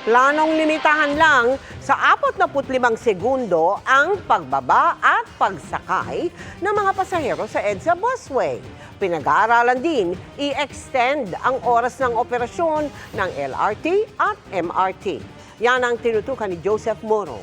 Planong limitahan lang sa 45 segundo ang pagbaba at pagsakay ng mga pasahero sa EDSA busway. Pinag-aaralan din i-extend ang oras ng operasyon ng LRT at MRT. Yan ang tinutukan ni Joseph Moro.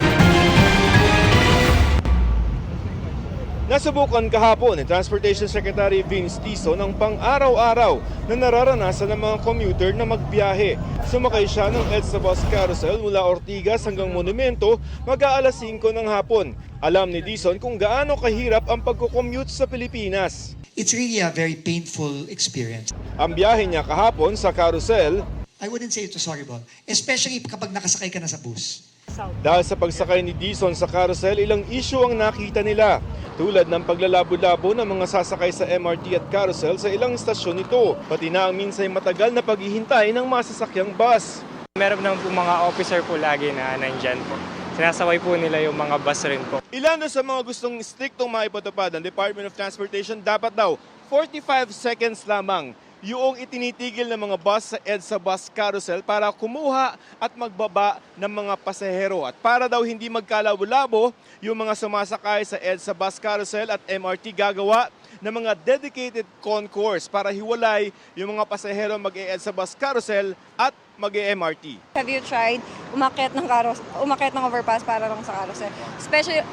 Nasubukan kahapon ni Transportation Secretary Vince Tizon ang pang-araw-araw na nararanasan ng mga commuter na magbiyahe. Sumakay siya ng EDSA bus carousel mula Ortigas hanggang Monumento mag-aalas 5 ng hapon. Alam ni Tizon kung gaano kahirap ang pagko-commute sa Pilipinas. It's really a very painful experience. Ang biyahe niya kahapon sa carousel, I wouldn't say it was horrible, especially kapag nakasakay ka na sa bus. dahil sa pagsakay ni Dizon sa carousel, ilang issue ang nakita nila. Tulad ng paglalabo-labo ng mga sasakay sa MRT at carousel sa ilang istasyon nito. Pati na ang minsay matagal na paghihintay ng masasakyang bus. Meron ng po mga officer po lagi na nandyan po. Sinasaway po nila yung mga bus rin po. Ilan na sa mga gustong striktong maipatupad ng Department of Transportation, dapat daw 45 seconds lamang yung itinitigil ng mga bus sa EDSA bus carousel para kumuha at magbaba ng mga pasahero. At para daw hindi magkalabo-labo, yung mga sumasakay sa EDSA bus carousel at MRT gagawa ng mga dedicated concourse para hiwalay yung mga pasahero mag-EDSA bus carousel at mag-MRT. Have you tried umakyat ng overpass para lang sa carousel?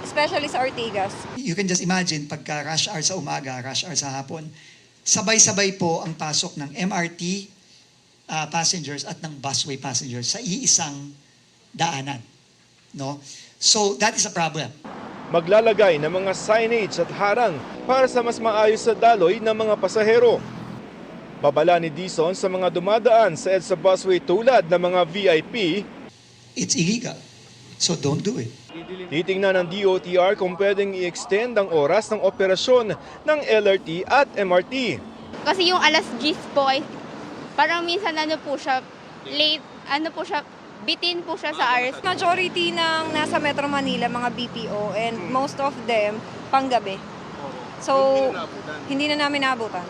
Especially sa Ortigas. You can just imagine pagka rush hour sa umaga, rush hour sa hapon, sabay-sabay po ang pasok ng MRT passengers at ng busway passengers sa iisang daanan. No? So that is a problem. Maglalagay ng mga signage at harang para sa mas maayos sa daloy ng mga pasahero. Babala ni Dizon sa mga dumadaan sa EDSA busway tulad ng mga VIP, It's illegal. So don't do it. titingnan ng DOTR kung pwedeng i-extend ang oras ng operasyon ng LRT at MRT. Kasi yung alas 10 po ay parang minsan late, bitin po siya sa hours. Majority ng nasa Metro Manila, mga BPO, and most of them, panggabi. So, hindi na namin naabutan.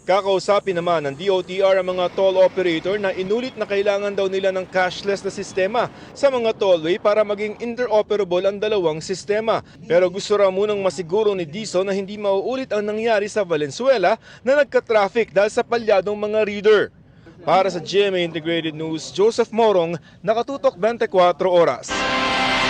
Kakausapin naman ng DOTR ang mga toll operator na inulit na kailangan daw nila ng cashless na sistema sa mga tollway para maging interoperable ang dalawang sistema. Pero gusto raw munang masiguro ni Dizon na hindi mauulit ang nangyari sa Valenzuela na nagka-traffic dahil sa palyadong mga reader. Para sa GMA Integrated News, Joseph Morong, Nakatutok 24 Oras.